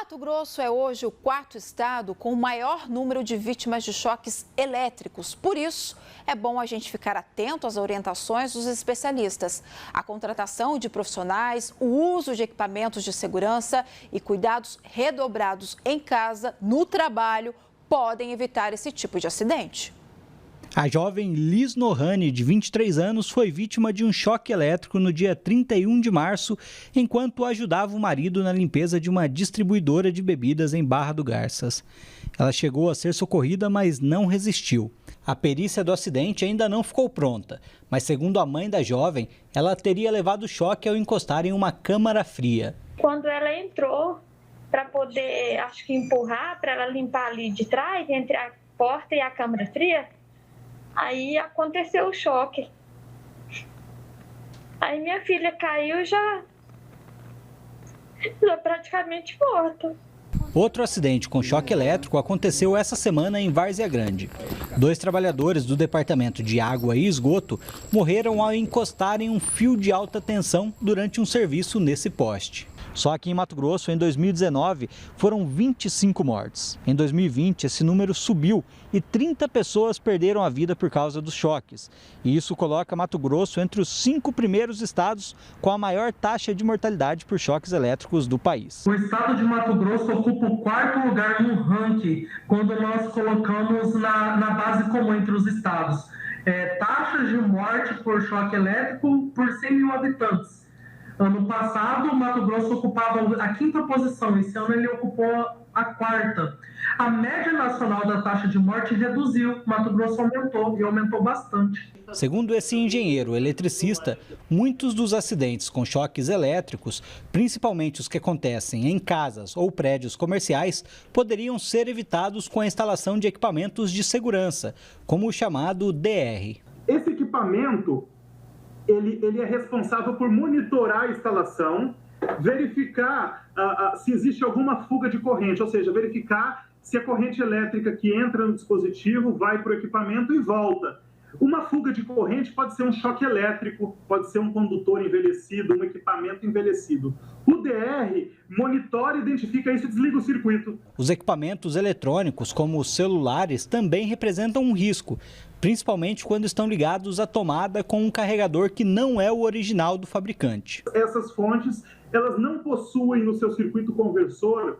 Mato Grosso é hoje o quarto estado com o maior número de vítimas de choques elétricos. Por isso, é bom a gente ficar atento às orientações dos especialistas. A contratação de profissionais, o uso de equipamentos de segurança e cuidados redobrados em casa, no trabalho, podem evitar esse tipo de acidente. A jovem Liz Nohani, de 23 anos, foi vítima de um choque elétrico no dia 31 de março, enquanto ajudava o marido na limpeza de uma distribuidora de bebidas em Barra do Garças. Ela chegou a ser socorrida, mas não resistiu. A perícia do acidente ainda não ficou pronta, mas segundo a mãe da jovem, ela teria levado choque ao encostar em uma câmara fria. Quando ela entrou para poder, acho que empurrar, para ela limpar ali de trás, entre a porta e a câmara fria, aí aconteceu o choque. Aí minha filha caiu já praticamente morta. Outro acidente com choque elétrico aconteceu essa semana em Várzea Grande. 2 trabalhadores do Departamento de Água e Esgoto morreram ao encostarem um fio de alta tensão durante um serviço nesse poste. Só aqui em Mato Grosso, em 2019, foram 25 mortes. Em 2020, esse número subiu e 30 pessoas perderam a vida por causa dos choques. E isso coloca Mato Grosso entre os 5 primeiros estados com a maior taxa de mortalidade por choques elétricos do país. O estado de Mato Grosso ocupa o 4º lugar no ranking quando nós colocamos na base comum entre os estados. Taxas de morte por choque elétrico por 100 mil habitantes. Ano passado, o Mato Grosso ocupava a 5ª posição, esse ano ele ocupou a 4ª. A média nacional da taxa de morte reduziu, Mato Grosso aumentou e aumentou bastante. Segundo esse engenheiro eletricista, muitos dos acidentes com choques elétricos, principalmente os que acontecem em casas ou prédios comerciais, poderiam ser evitados com a instalação de equipamentos de segurança, como o chamado DR. Esse equipamento ele é responsável por monitorar a instalação, verificar se existe alguma fuga de corrente, ou seja, verificar se a corrente elétrica que entra no dispositivo vai para o equipamento e volta. Uma fuga de corrente pode ser um choque elétrico, pode ser um condutor envelhecido, um equipamento envelhecido. O DR monitora, identifica isso e desliga o circuito. Os equipamentos eletrônicos, como os celulares, também representam um risco, principalmente quando estão ligados à tomada com um carregador que não é o original do fabricante. Essas fontes, elas não possuem no seu circuito conversor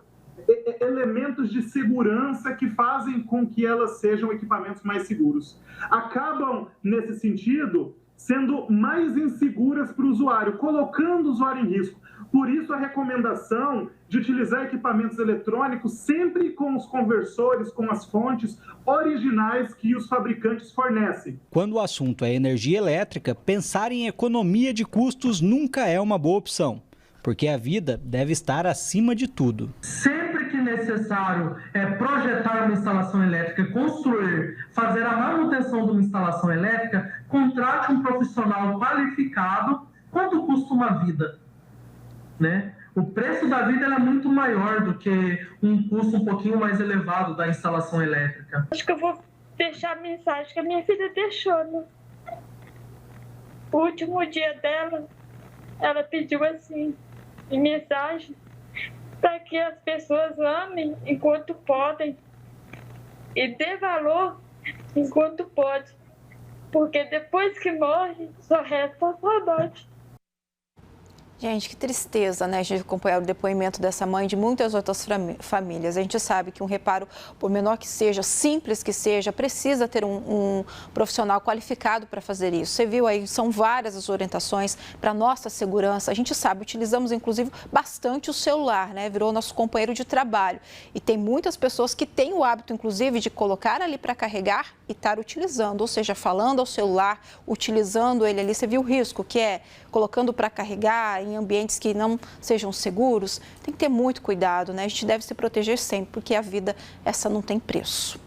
elementos de segurança que fazem com que elas sejam equipamentos mais seguros. Acabam, nesse sentido, sendo mais inseguras para o usuário, colocando o usuário em risco. Por isso, a recomendação de utilizar equipamentos eletrônicos sempre com os conversores, com as fontes originais que os fabricantes fornecem. Quando o assunto é energia elétrica, pensar em economia de custos nunca é uma boa opção, porque a vida deve estar acima de tudo. Sempre que necessário projetar uma instalação elétrica, construir, fazer a manutenção de uma instalação elétrica, contrate um profissional qualificado. Quanto custa uma vida? O preço da vida é muito maior do que um custo um pouquinho mais elevado da instalação elétrica. Acho que eu vou deixar a mensagem que a minha filha deixou, né? O último dia dela, ela pediu assim, em mensagem, para que as pessoas amem enquanto podem e dê valor enquanto pode, porque depois que morre, só resta a saudade. Gente, que tristeza, né? A gente acompanhar o depoimento dessa mãe e de muitas outras famílias. A gente sabe que um reparo, por menor que seja, simples que seja, precisa ter um profissional qualificado para fazer isso. Você viu aí, são várias as orientações para nossa segurança. A gente sabe, utilizamos inclusive bastante o celular, né? Virou nosso companheiro de trabalho. E tem muitas pessoas que têm o hábito, inclusive, de colocar ali para carregar e estar utilizando, ou seja, falando ao celular, utilizando ele ali. Você viu o risco que é colocando para carregar em ambientes que não sejam seguros? Tem que ter muito cuidado, né? A gente deve se proteger sempre, porque a vida, essa não tem preço.